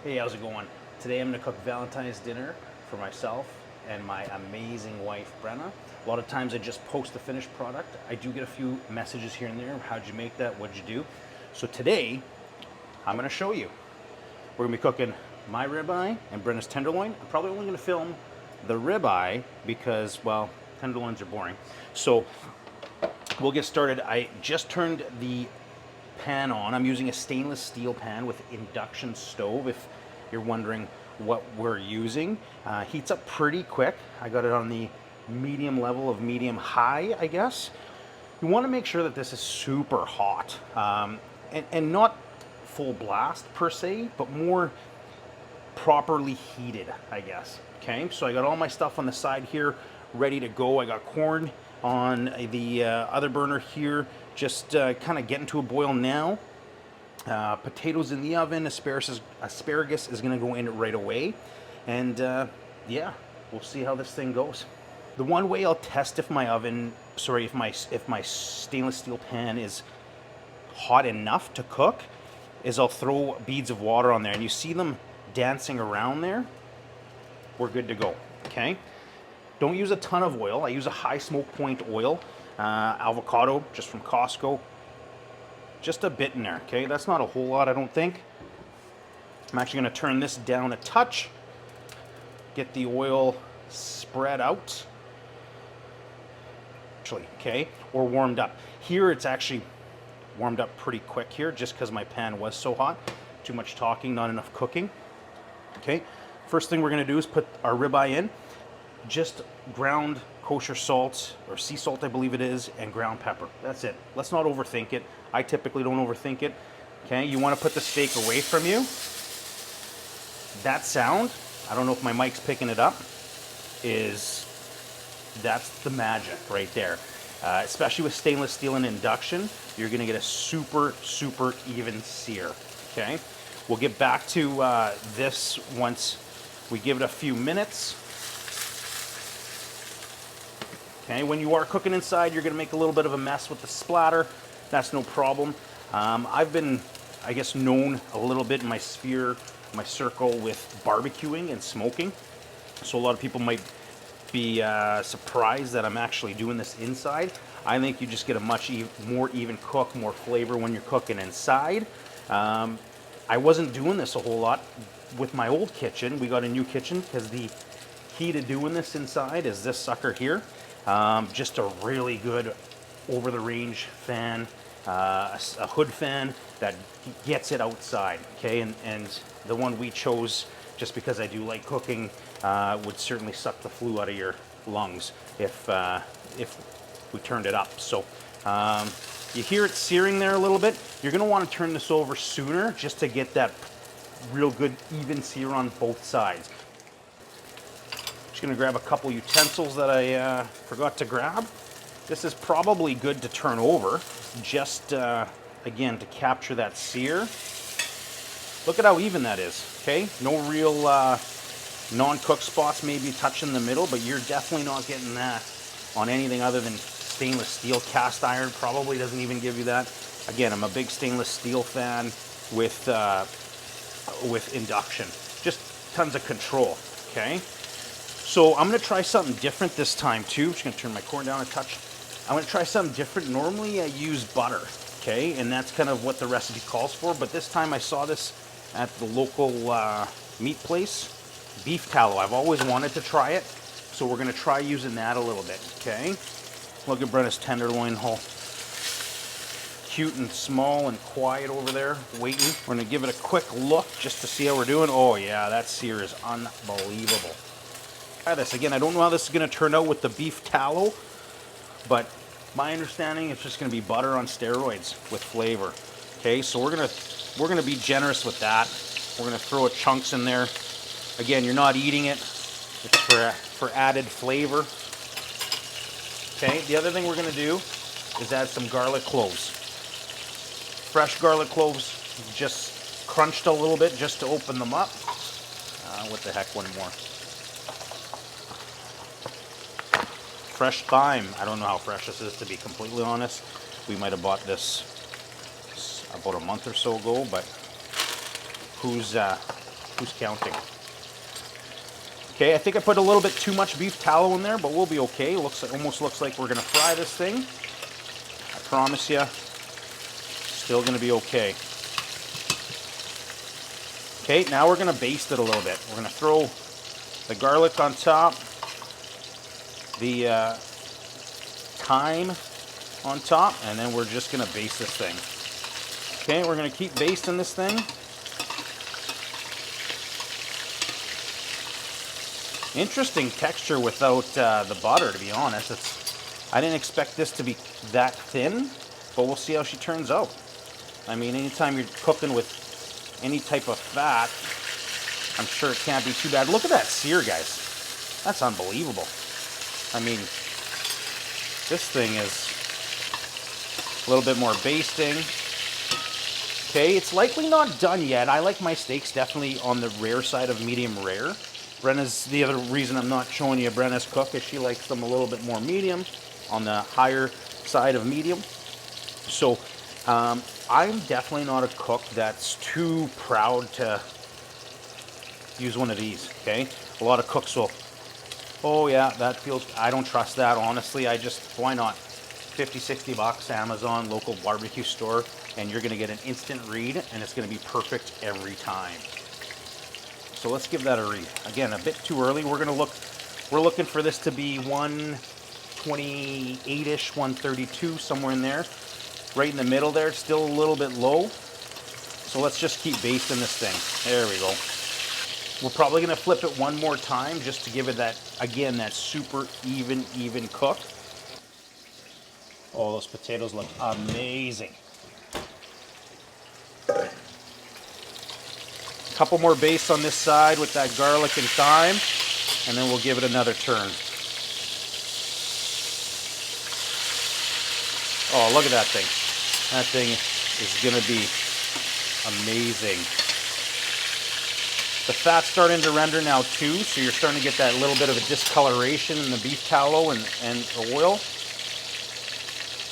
Hey, how's it going? Today I'm going to cook Valentine's dinner for myself and my amazing wife, Brenna. A lot of times I just post the finished product. I do get a few messages here and there. How'd you make that? What'd you do? So today I'm going to show you. We're going to be cooking my ribeye and Brenna's tenderloin. I'm probably only going to film the ribeye because, well, tenderloins are boring. So we'll get started. I just turned the pan on. I'm using a stainless steel pan with induction stove, if you're wondering what we're using. Heats up pretty quick. I got it on the medium level of medium high, I guess. You want to make sure that this is super hot, and not full blast per se, but more properly heated, I guess. Okay, so I got all my stuff on the side here ready to go. I got corn on the other burner here, just kind of getting to a boil now. Potatoes in the oven. Asparagus is going to go in right away, and yeah, we'll see how this thing goes. The one way I'll test if my if my stainless steel pan is hot enough to cook is I'll throw beads of water on there, and you see them dancing around there. We're good to go. Okay. Don't use a ton of oil. I use a high smoke point oil, avocado, just from Costco. Just a bit in there, okay? That's not a whole lot, I don't think. I'm actually going to turn this down a touch, get the oil spread out, actually, okay, or warmed up. Here it's actually warmed up pretty quick here, just because my pan was so hot. Too much talking, not enough cooking. Okay, first thing we're going to do is put our ribeye in. Just ground kosher salt, or sea salt I believe it is, and ground pepper. That's it. Let's not overthink it. I typically don't overthink it. Okay, you want to put the steak away from you. That sound, I don't know if my mic's picking it up, that's the magic right there. Especially with stainless steel and induction, you're going to get a super even sear. Okay, we'll get back to this once we give it a few minutes. Okay, when you are cooking inside, you're going to make a little bit of a mess with the splatter. That's no problem. I've been, I guess, known a little bit in my sphere, my circle, with barbecuing and smoking. So a lot of people might be surprised that I'm actually doing this inside. I think you just get a much more even cook, more flavor when you're cooking inside. I wasn't doing this a whole lot with my old kitchen. We got a new kitchen because the key to doing this inside is this sucker here. Just a really good over-the-range fan, a hood fan that gets it outside, okay? And the one we chose, just because I do like cooking, would certainly suck the flu out of your lungs if we turned it up. So you hear it searing there a little bit. You're going to want to turn this over sooner just to get that real good even sear on both sides. Just going to grab a couple utensils that I forgot to grab. This is probably good to turn over, just again to capture that sear. Look at how even that is, okay? No real non-cooked spots, maybe touching the middle, but you're definitely not getting that on anything other than stainless steel. Cast iron probably doesn't even give you that. Again, I'm a big stainless steel fan with induction. Just tons of control, okay? So I'm going to try something different this time too. I'm just going to turn my corn down a touch. I'm going to try something different. Normally I use butter, okay? And that's kind of what the recipe calls for. But this time I saw this at the local meat place. Beef tallow. I've always wanted to try it. So we're going to try using that a little bit, okay? Look at Brenna's tenderloin, all cute and small and quiet over there, waiting. We're going to give it a quick look just to see how we're doing. Oh yeah, that sear is unbelievable. Try this again. I don't know how this is going to turn out with the beef tallow, but my understanding it's just going to be butter on steroids with flavor. Okay, so we're gonna be generous with that. We're gonna throw chunks in there. Again, you're not eating it. It's for added flavor. Okay. The other thing we're gonna do is add some garlic cloves. Fresh garlic cloves, just crunched a little bit just to open them up. What the heck? One more. Fresh thyme. I don't know how fresh this is, to be completely honest. We might have bought this about a month or so ago, but who's Who's counting? Okay, I think I put a little bit too much beef tallow in there, but we'll be okay. Almost looks like we're gonna fry this thing. I promise you, still gonna be okay. Okay, now we're gonna baste it a little bit. We're gonna throw the garlic on top, the thyme on top, and then we're just gonna baste this thing. Okay, we're gonna keep basting this thing. Interesting texture without the butter, to be honest. I didn't expect this to be that thin, but we'll see how she turns out. I mean, anytime you're cooking with any type of fat, I'm sure it can't be too bad. Look at that sear, guys. That's unbelievable. I mean, this thing is a little bit more basting. Okay, it's likely not done yet. I like my steaks definitely on the rare side of medium rare. Brenna's, the other reason I'm not showing you Brenna's cook is she likes them a little bit more medium, on the higher side of medium. So I'm definitely not a cook that's too proud to use one of these, okay? A lot of cooks will, oh yeah, that feels, I don't trust that, honestly. Why not? 50, 60 bucks, Amazon, local barbecue store, and you're gonna get an instant read, and it's gonna be perfect every time. So let's give that a read. Again, a bit too early. We're looking for this to be 128-ish, 132, somewhere in there. Right in the middle there, still a little bit low. So let's just keep basting this thing. There we go. We're probably gonna flip it one more time just to give it that, again, that super even cook. Oh, those potatoes look amazing. Couple more bastes on this side with that garlic and thyme, and then we'll give it another turn. Oh, look at that thing. That thing is gonna be amazing. The fat's starting to render now too, so you're starting to get that little bit of a discoloration in the beef tallow and the oil.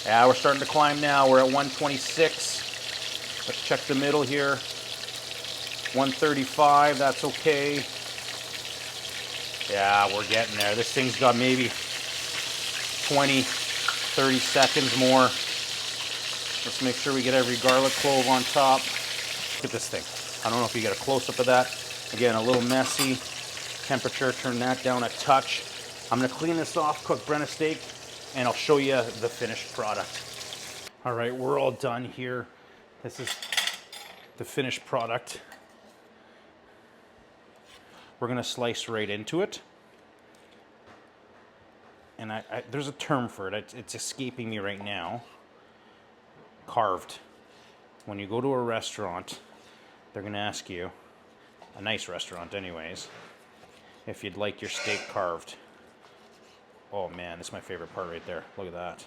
Yeah, we're starting to climb now. We're at 126. Let's check the middle here. 135, that's okay. Yeah, we're getting there. This thing's got maybe 20, 30 seconds more. Let's make sure we get every garlic clove on top. Look at this thing. I don't know if you get a close-up of that. Again, a little messy. Temperature, turn that down a touch. I'm gonna clean this off, cook Brenna steak, and I'll show you the finished product. All right, we're all done here. This is the finished product. We're gonna slice right into it. And there's a term for it. It's escaping me right now. Carved. When you go to a restaurant, they're gonna ask you, a nice restaurant anyways, if you'd like your steak carved. Oh man, this is my favorite part right there. Look at that.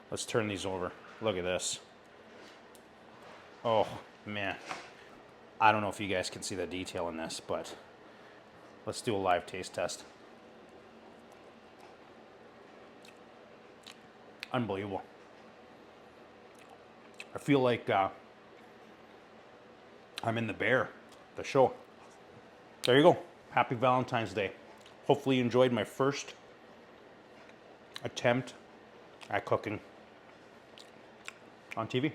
Let's turn these over. Look at this. Oh man. I don't know if you guys can see the detail in this, but let's do a live taste test. Unbelievable. I feel like I'm in The Bear, the show. There you go. Happy Valentine's Day. Hopefully you enjoyed my first attempt at cooking on TV.